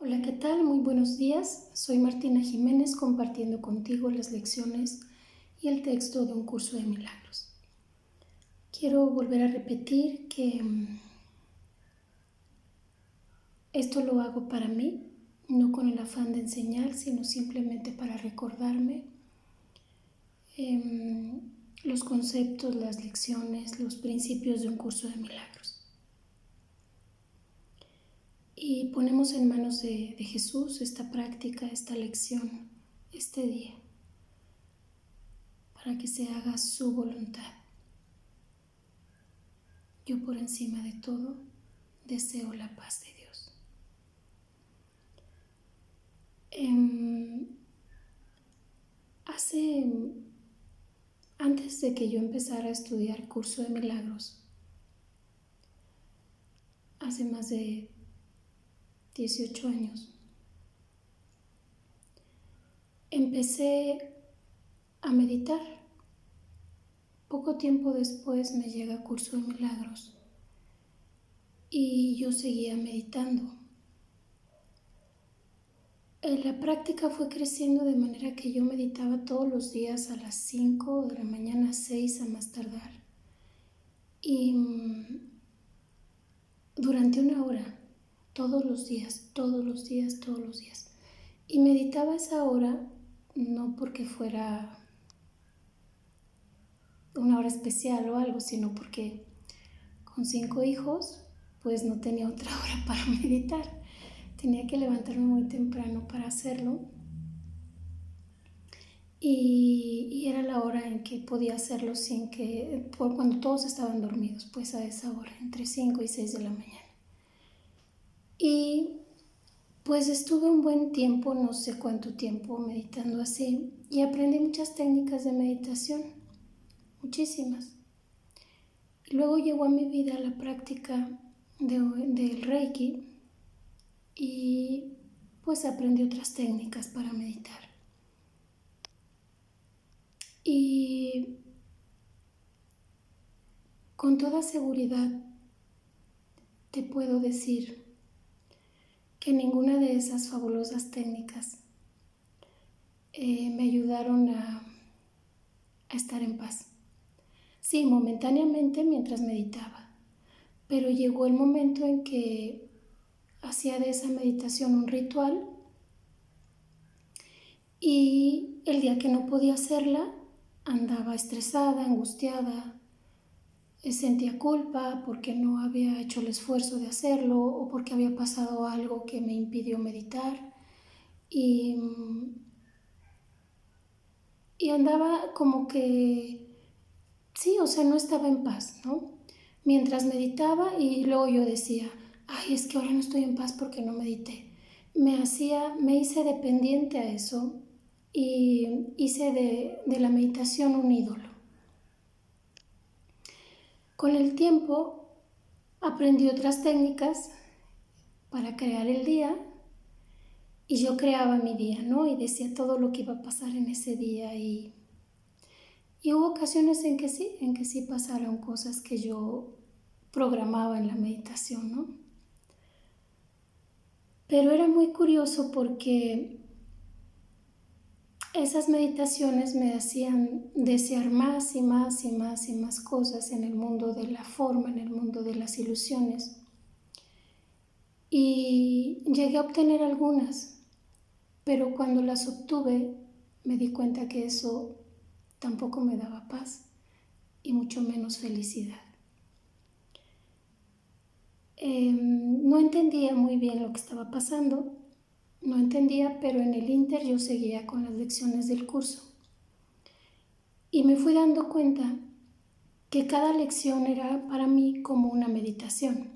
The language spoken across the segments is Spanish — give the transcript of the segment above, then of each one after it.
Hola, ¿qué tal? Muy buenos días. Soy Martina Jiménez compartiendo contigo las lecciones y el texto de un curso de milagros. Quiero volver a repetir que esto lo hago para mí, no con el afán de enseñar, sino simplemente para recordarme los conceptos, las lecciones, los principios de un curso de milagros. Y ponemos en manos de Jesús esta práctica, esta lección, este día, para que se haga su voluntad. Yo por encima de todo deseo la paz de Dios. Antes de que yo empezara a estudiar curso de milagros, hace más de 18 años, empecé a meditar. Poco tiempo después me llega curso de milagros y yo seguía meditando. La práctica fue creciendo de manera que yo meditaba todos los días a las 5 de la mañana, 6 a más tardar. Y durante una hora, todos los días. Y meditaba esa hora no porque fuera una hora especial o algo, sino porque con 5 hijos, pues no tenía otra hora para meditar. Tenía que levantarme muy temprano para hacerlo. Y era la hora en que podía hacerlo cuando todos estaban dormidos, pues a esa hora, entre 5 y 6 de la mañana. Y pues estuve un buen tiempo, no sé cuánto tiempo, meditando así, y aprendí muchas técnicas de meditación, muchísimas. Y luego llegó a mi vida la práctica del Reiki y pues aprendí otras técnicas para meditar. Y con toda seguridad te puedo decir que ninguna de esas fabulosas técnicas me ayudaron a estar en paz. Sí, momentáneamente mientras meditaba, pero llegó el momento en que hacía de esa meditación un ritual y el día que no podía hacerla andaba estresada, angustiada, sentía culpa porque no había hecho el esfuerzo de hacerlo o porque había pasado algo que me impidió meditar y andaba como que, sí, o sea, no estaba en paz, ¿no? Mientras meditaba y luego yo decía, ay, es que ahora no estoy en paz porque no medité. Me hice dependiente a eso y hice de la meditación un ídolo. Con el tiempo aprendí otras técnicas para crear el día y yo creaba mi día, ¿no? Y decía todo lo que iba a pasar en ese día y hubo ocasiones en que sí pasaron cosas que yo programaba en la meditación, ¿no? Pero era muy curioso porque esas meditaciones me hacían desear más y más y más y más cosas en el mundo de la forma, en el mundo de las ilusiones. Y llegué a obtener algunas, pero cuando las obtuve me di cuenta que eso tampoco me daba paz y mucho menos felicidad. No entendía muy bien lo que estaba pasando, pero en el ínter yo seguía con las lecciones del curso y me fui dando cuenta que cada lección era para mí como una meditación.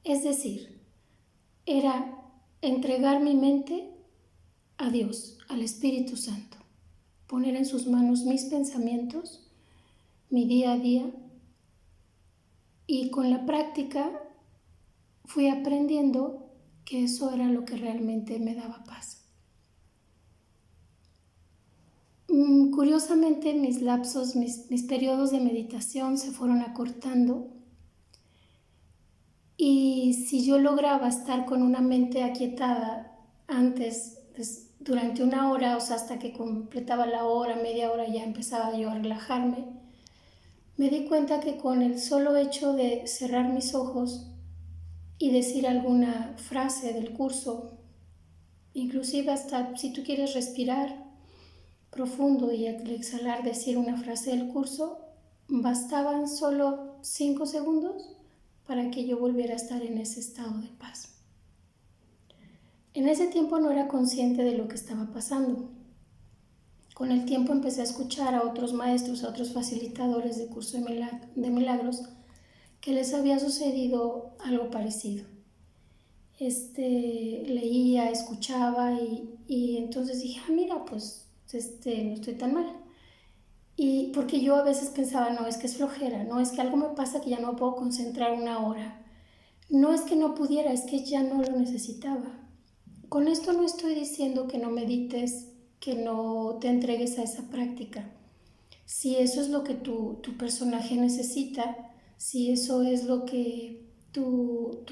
Es decir, era entregar mi mente a Dios, al Espíritu Santo, poner en sus manos mis pensamientos, mi día a día, y con la práctica fui aprendiendo que eso era lo que realmente me daba paz. Curiosamente, mis lapsos, mis periodos de meditación se fueron acortando Y si yo lograba estar con una mente aquietada antes, durante una hora, o sea, hasta que completaba la hora, media hora, ya empezaba yo a relajarme, me di cuenta que con el solo hecho de cerrar mis ojos y decir alguna frase del curso, inclusive hasta si tú quieres respirar profundo y al exhalar decir una frase del curso, bastaban solo 5 segundos para que yo volviera a estar en ese estado de paz. En ese tiempo no era consciente de lo que estaba pasando. Con el tiempo empecé a escuchar a otros maestros, a otros facilitadores de curso de milagros, que les había sucedido algo parecido. Leía, escuchaba y entonces dije, mira, pues no estoy tan mal. Y porque yo a veces pensaba, no, es que es flojera, no, es que algo me pasa que ya no puedo concentrar una hora. No es que no pudiera, es que ya no lo necesitaba. Con esto no estoy diciendo que no medites, que no te entregues a esa práctica. Si eso es lo que tu personaje necesita, si eso es lo que tú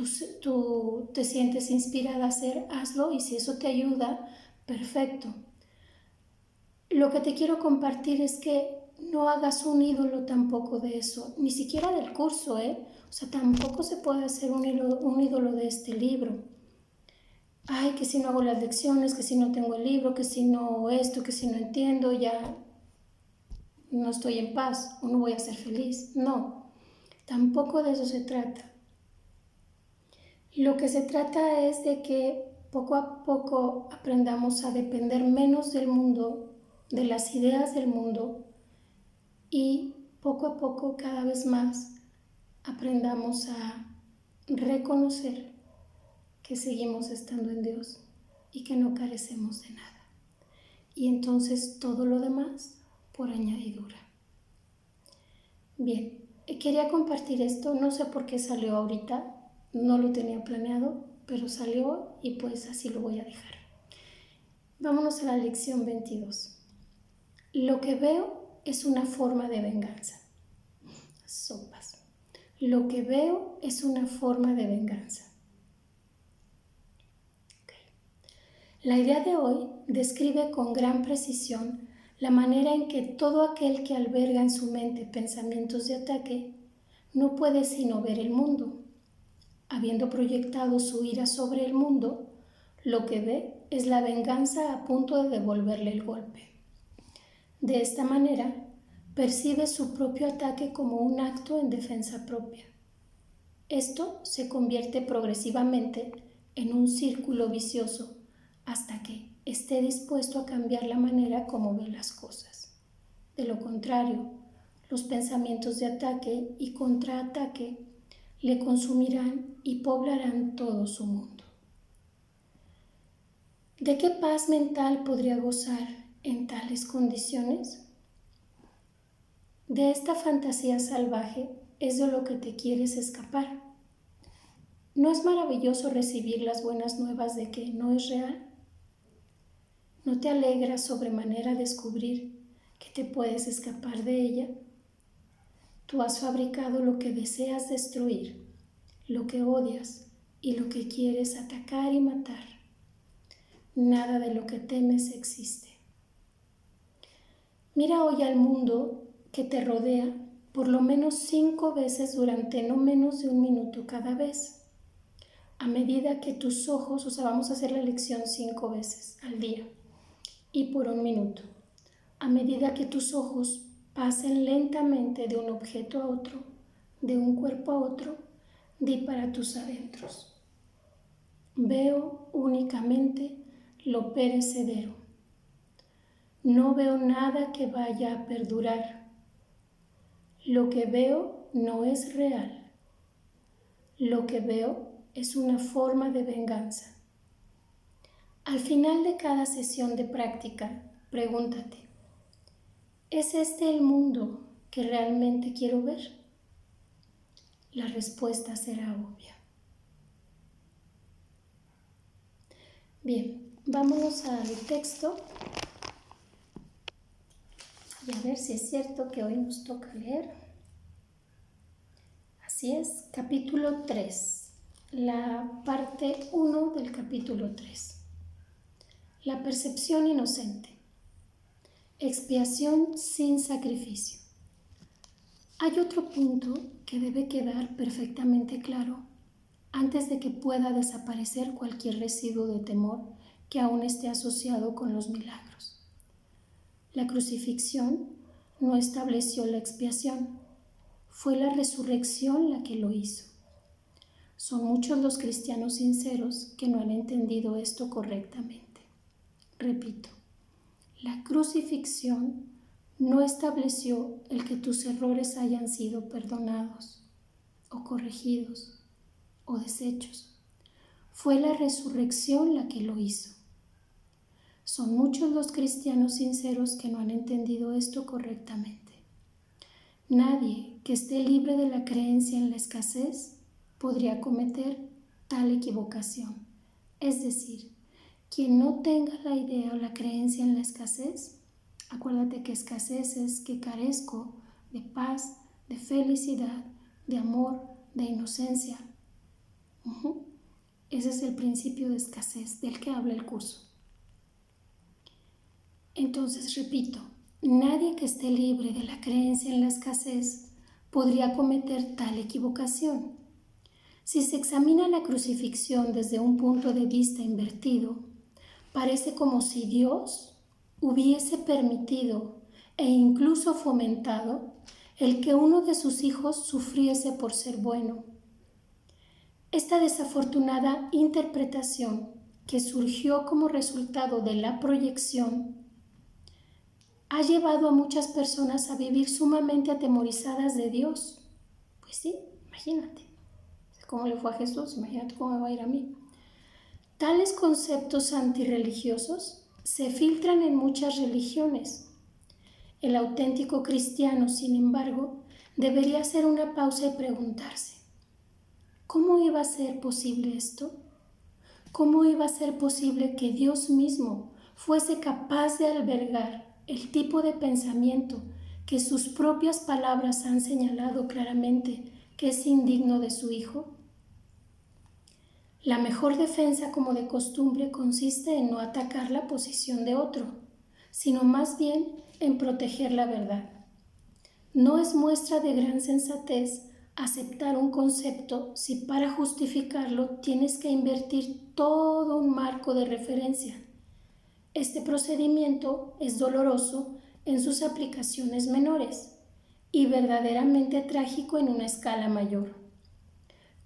te sientes inspirada a hacer, hazlo, y si eso te ayuda, perfecto. Lo que te quiero compartir es que no hagas un ídolo tampoco de eso, ni siquiera del curso, O sea, tampoco se puede hacer un ídolo de este libro. Ay, que si no hago las lecciones, que si no tengo el libro, que si no esto, que si no entiendo, ya no estoy en paz o no voy a ser feliz. No, tampoco de eso se trata. Lo que se trata es de que poco a poco aprendamos a depender menos del mundo, de las ideas del mundo, y poco a poco, cada vez más, aprendamos a reconocer que seguimos estando en Dios y que no carecemos de nada. Y entonces todo lo demás por añadidura. Bien, quería compartir esto, no sé por qué salió ahorita, no lo tenía planeado, pero salió y pues así lo voy a dejar. Vámonos a la lección 22. Lo que veo es una forma de venganza. Sopas. Lo que veo es una forma de venganza. La idea de hoy describe con gran precisión la manera en que todo aquel que alberga en su mente pensamientos de ataque no puede sino ver el mundo. Habiendo proyectado su ira sobre el mundo, lo que ve es la venganza a punto de devolverle el golpe. De esta manera, percibe su propio ataque como un acto en defensa propia. Esto se convierte progresivamente en un círculo vicioso hasta que esté dispuesto a cambiar la manera como ve las cosas. De lo contrario, los pensamientos de ataque y contraataque le consumirán y poblarán todo su mundo. ¿De qué paz mental podría gozar en tales condiciones? De esta fantasía salvaje es de lo que te quieres escapar. ¿No es maravilloso recibir las buenas nuevas de que no es real? ¿No te alegra sobremanera descubrir que te puedes escapar de ella? Tú has fabricado lo que deseas destruir, lo que odias y lo que quieres atacar y matar. Nada de lo que temes existe. Mira hoy al mundo que te rodea por lo menos 5 veces durante no menos de 1 minuto cada vez. A medida que tus ojos, o sea, vamos a hacer la lección 5 veces al día y por 1 minuto. A medida que tus ojos pasen lentamente de un objeto a otro, de un cuerpo a otro, di para tus adentros. Veo únicamente lo perecedero. No veo nada que vaya a perdurar. Lo que veo no es real. Lo que veo es una forma de venganza. Al final de cada sesión de práctica, pregúntate, ¿es este el mundo que realmente quiero ver? La respuesta será obvia. Bien, vámonos al texto y a ver si es cierto que hoy nos toca leer. Así es, capítulo 3. la parte 1 del capítulo 3. La percepción inocente. Expiación sin sacrificio. Hay otro punto que debe quedar perfectamente claro antes de que pueda desaparecer cualquier residuo de temor que aún esté asociado con los milagros. La crucifixión no estableció la expiación, fue la resurrección la que lo hizo. Son muchos los cristianos sinceros que no han entendido esto correctamente. Repito, la crucifixión no estableció el que tus errores hayan sido perdonados o corregidos o deshechos. Fue la resurrección la que lo hizo. Son muchos los cristianos sinceros que no han entendido esto correctamente. Nadie que esté libre de la creencia en la escasez podría cometer tal equivocación. Es decir, quien no tenga la idea o la creencia en la escasez, acuérdate que escasez es que carezco de paz, de felicidad, de amor, de inocencia. Ese es el principio de escasez del que habla el curso. Entonces, repito, nadie que esté libre de la creencia en la escasez podría cometer tal equivocación. Si se examina la crucifixión desde un punto de vista invertido, parece como si Dios hubiese permitido e incluso fomentado el que uno de sus hijos sufriese por ser bueno. Esta desafortunada interpretación que surgió como resultado de la proyección ha llevado a muchas personas a vivir sumamente atemorizadas de Dios. Pues sí, imagínate. ¿Cómo le fue a Jesús? Imagínate cómo me va a ir a mí. Tales conceptos antirreligiosos se filtran en muchas religiones. El auténtico cristiano, sin embargo, debería hacer una pausa y preguntarse, ¿cómo iba a ser posible esto? ¿Cómo iba a ser posible que Dios mismo fuese capaz de albergar el tipo de pensamiento que sus propias palabras han señalado claramente que es indigno de su Hijo? La mejor defensa, como de costumbre, consiste en no atacar la posición de otro, sino más bien en proteger la verdad. No es muestra de gran sensatez aceptar un concepto si para justificarlo tienes que invertir todo un marco de referencia. Este procedimiento es doloroso en sus aplicaciones menores y verdaderamente trágico en una escala mayor.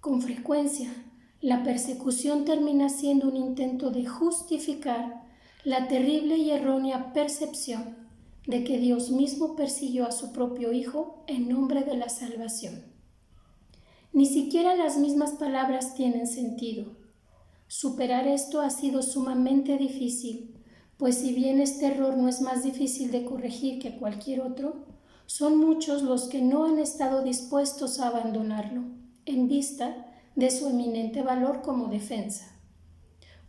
Con frecuencia, la persecución termina siendo un intento de justificar la terrible y errónea percepción de que Dios mismo persiguió a su propio Hijo en nombre de la salvación. Ni siquiera las mismas palabras tienen sentido. Superar esto ha sido sumamente difícil, pues si bien este error no es más difícil de corregir que cualquier otro, son muchos los que no han estado dispuestos a abandonarlo, en vista de su eminente valor como defensa.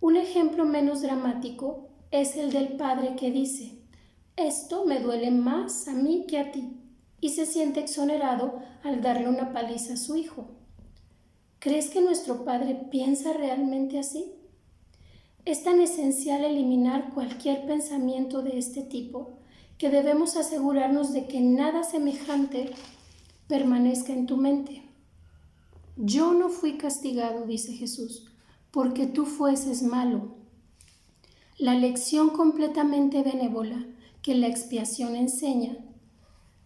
Un ejemplo menos dramático es el del padre que dice, «Esto me duele más a mí que a ti», y se siente exonerado al darle una paliza a su hijo. ¿Crees que nuestro Padre piensa realmente así? Es tan esencial eliminar cualquier pensamiento de este tipo que debemos asegurarnos de que nada semejante permanezca en tu mente. Yo no fui castigado, dice Jesús, porque tú fueses malo. La lección completamente benévola que la expiación enseña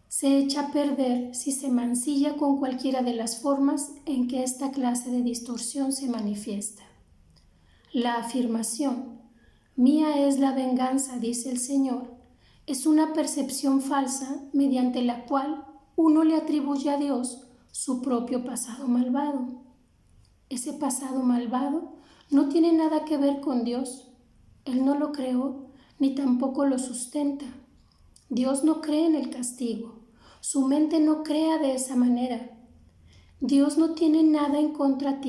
se echa a perder si se mancilla con cualquiera de las formas en que esta clase de distorsión se manifiesta. La afirmación, «Mía es la venganza», dice el Señor, es una percepción falsa mediante la cual uno le atribuye a Dios su propio pasado malvado. Ese pasado malvado no tiene nada que ver con Dios. Él no lo creó ni tampoco lo sustenta. Dios no cree en el castigo. Su mente no crea de esa manera. Dios no tiene nada contra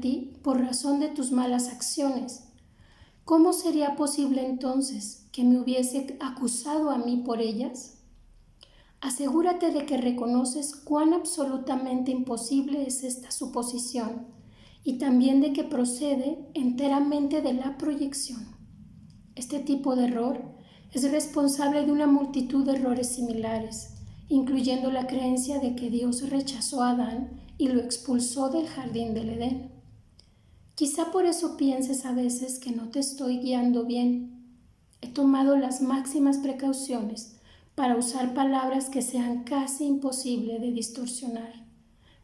ti por razón de tus malas acciones. ¿Cómo sería posible entonces que me hubiese acusado a mí por ellas? Asegúrate de que reconoces cuán absolutamente imposible es esta suposición y también de que procede enteramente de la proyección. Este tipo de error es responsable de una multitud de errores similares, incluyendo la creencia de que Dios rechazó a Adán y lo expulsó del jardín del Edén. Quizá por eso pienses a veces que no te estoy guiando bien. He tomado las máximas precauciones para usar palabras que sean casi imposible de distorsionar,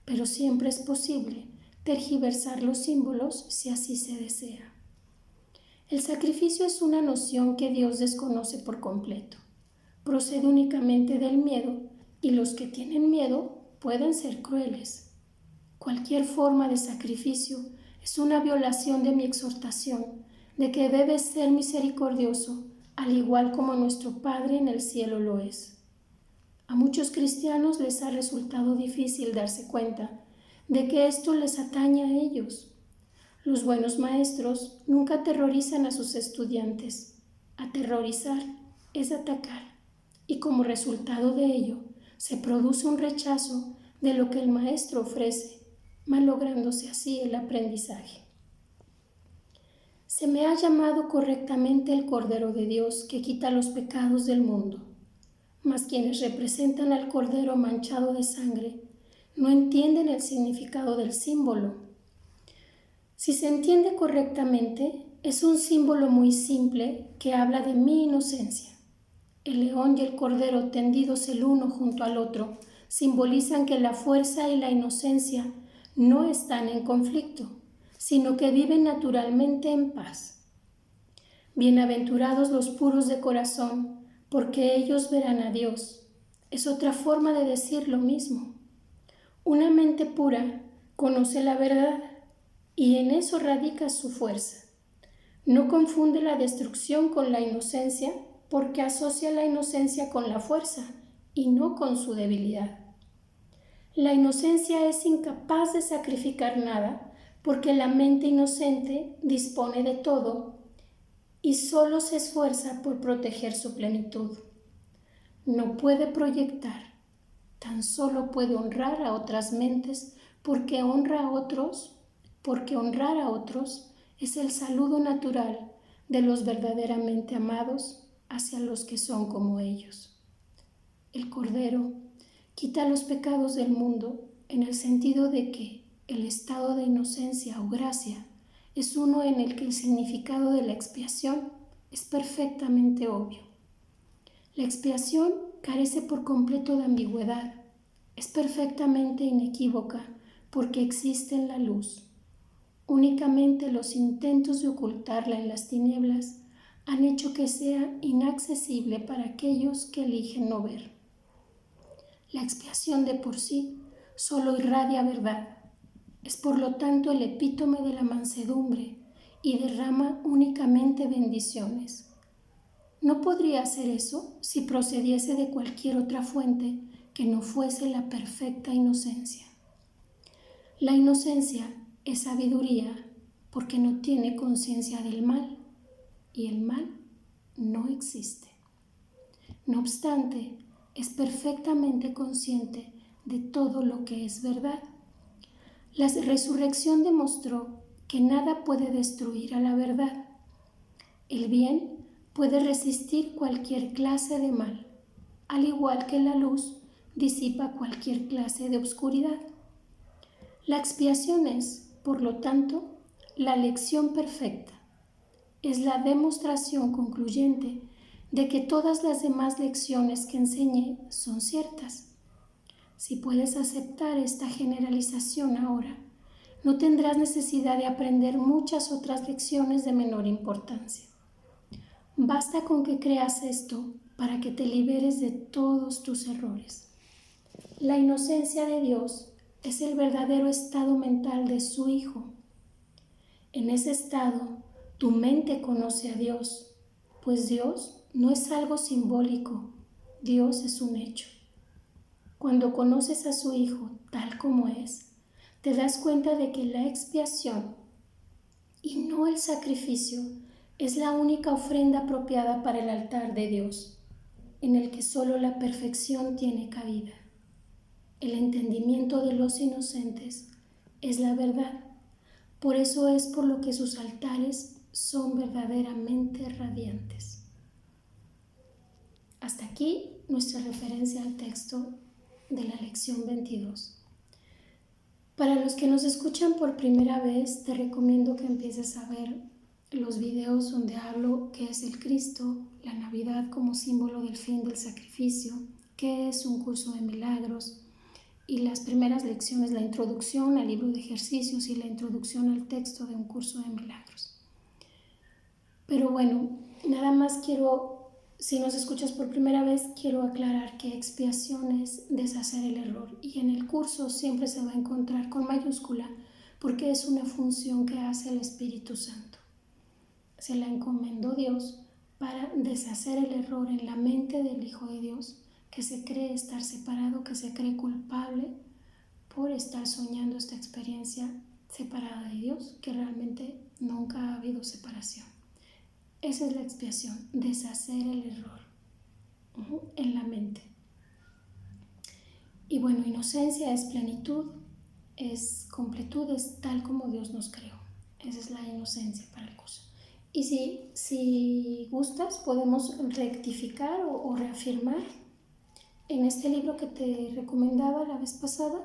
pero siempre es posible tergiversar los símbolos si así se desea. El sacrificio es una noción que Dios desconoce por completo. Procede únicamente del miedo y los que tienen miedo pueden ser crueles. Cualquier forma de sacrificio es una violación de mi exhortación de que debes ser misericordioso, al igual como nuestro Padre en el cielo lo es. A muchos cristianos les ha resultado difícil darse cuenta de que esto les atañe a ellos. Los buenos maestros nunca aterrorizan a sus estudiantes. Aterrorizar es atacar, y como resultado de ello se produce un rechazo de lo que el maestro ofrece, malográndose así el aprendizaje. Se me ha llamado correctamente el Cordero de Dios que quita los pecados del mundo, mas quienes representan al Cordero manchado de sangre no entienden el significado del símbolo. Si se entiende correctamente, es un símbolo muy simple que habla de mi inocencia. El león y el cordero tendidos el uno junto al otro simbolizan que la fuerza y la inocencia no están en conflicto, sino que viven naturalmente en paz. Bienaventurados los puros de corazón, porque ellos verán a Dios. Es otra forma de decir lo mismo. Una mente pura conoce la verdad y en eso radica su fuerza. No confunde la destrucción con la inocencia, porque asocia la inocencia con la fuerza y no con su debilidad. La inocencia es incapaz de sacrificar nada, porque la mente inocente dispone de todo y solo se esfuerza por proteger su plenitud. No puede proyectar, tan solo puede honrar a otras mentes, porque honrar a otros es el saludo natural de los verdaderamente amados hacia los que son como ellos. El Cordero quita los pecados del mundo en el sentido de que el estado de inocencia o gracia es uno en el que el significado de la expiación es perfectamente obvio. La expiación carece por completo de ambigüedad, es perfectamente inequívoca porque existe en la luz. Únicamente los intentos de ocultarla en las tinieblas han hecho que sea inaccesible para aquellos que eligen no ver. La expiación de por sí solo irradia verdad. Es por lo tanto el epítome de la mansedumbre y derrama únicamente bendiciones. No podría hacer eso si procediese de cualquier otra fuente que no fuese la perfecta inocencia. La inocencia es sabiduría porque no tiene conciencia del mal y el mal no existe. No obstante, es perfectamente consciente de todo lo que es verdad. La resurrección demostró que nada puede destruir a la verdad. El bien puede resistir cualquier clase de mal, al igual que la luz disipa cualquier clase de oscuridad. La expiación es, por lo tanto, la lección perfecta. Es la demostración concluyente de que todas las demás lecciones que enseñé son ciertas. Si puedes aceptar esta generalización ahora, no tendrás necesidad de aprender muchas otras lecciones de menor importancia. Basta con que creas esto para que te liberes de todos tus errores. La inocencia de Dios es el verdadero estado mental de su Hijo. En ese estado, tu mente conoce a Dios, pues Dios no es algo simbólico, Dios es un hecho. Cuando conoces a su Hijo tal como es, te das cuenta de que la expiación y no el sacrificio es la única ofrenda apropiada para el altar de Dios. en el que solo la perfección tiene cabida. El entendimiento de los inocentes es la verdad. Por eso es por lo que sus altares son verdaderamente radiantes. Hasta aquí nuestra referencia al texto de la lección 22. Para los que nos escuchan por primera vez, te recomiendo que empieces a ver los videos donde hablo qué es el Cristo, la Navidad como símbolo del fin del sacrificio, qué es un curso de milagros, y las primeras lecciones, la introducción al libro de ejercicios y la introducción al texto de un curso de milagros. Pero bueno, nada más si nos escuchas por primera vez, quiero aclarar que expiación es deshacer el error, y en el curso siempre se va a encontrar con mayúscula porque es una función que hace el Espíritu Santo. Se la encomendó Dios para deshacer el error en la mente del Hijo de Dios, que se cree estar separado, que se cree culpable por estar soñando esta experiencia separada de Dios, que realmente nunca ha habido separación. Esa es la expiación, deshacer el error en la mente. Y bueno, inocencia es plenitud, es completud, es tal como Dios nos creó. Esa es la inocencia para el curso. Y si gustas, podemos rectificar o reafirmar en este libro que te recomendaba la vez pasada,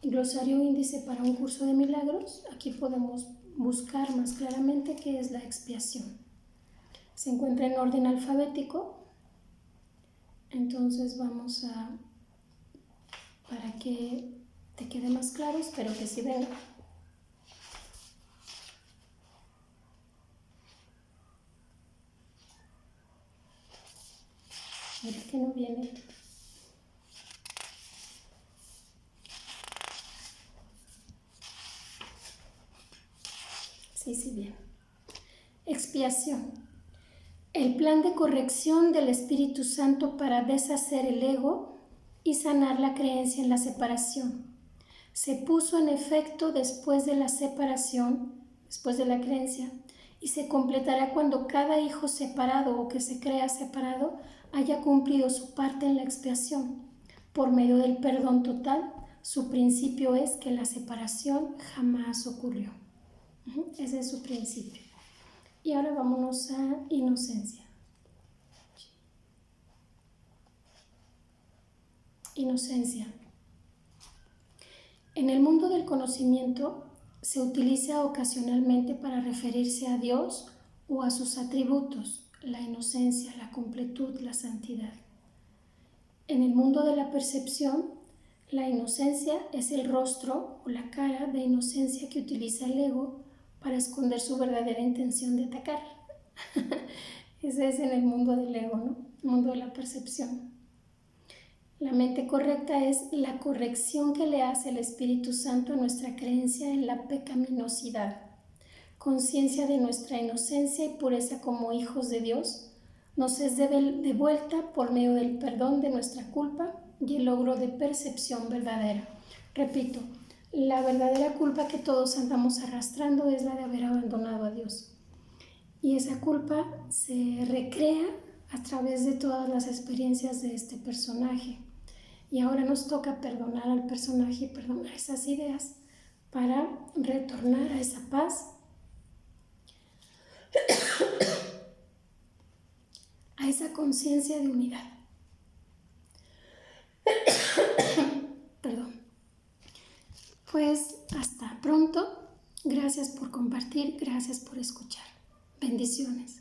Glosario Índice para un curso de milagros. Aquí podemos buscar más claramente qué es la expiación. Se encuentra en orden alfabético, entonces para que te quede más claro, espero que sí venga. Mira que no viene. Sí, bien. Expiación. El plan de corrección del Espíritu Santo para deshacer el ego y sanar la creencia en la separación. Se puso en efecto después de la separación, después de la creencia, y se completará cuando cada hijo separado o que se crea separado haya cumplido su parte en la expiación. Por medio del perdón total, su principio es que la separación jamás ocurrió. Ese es su principio. Y ahora vámonos a inocencia. Inocencia. En el mundo del conocimiento se utiliza ocasionalmente para referirse a Dios o a sus atributos, la inocencia, la completud, la santidad. En el mundo de la percepción, la inocencia es el rostro o la cara de inocencia que utiliza el ego para esconder su verdadera intención de atacar. Ese es en el mundo del ego, ¿no? El mundo de la percepción. La mente correcta es la corrección que le hace el Espíritu Santo a nuestra creencia en la pecaminosidad. Conciencia de nuestra inocencia y pureza como hijos de Dios nos es devuelta por medio del perdón de nuestra culpa y el logro de percepción verdadera. Repito, la verdadera culpa que todos andamos arrastrando es la de haber abandonado a Dios. Y esa culpa se recrea a través de todas las experiencias de este personaje. Y ahora nos toca perdonar al personaje y perdonar esas ideas para retornar a esa paz, a esa conciencia de unidad. Perdón. Pues hasta pronto. Gracias por compartir, gracias por escuchar. Bendiciones.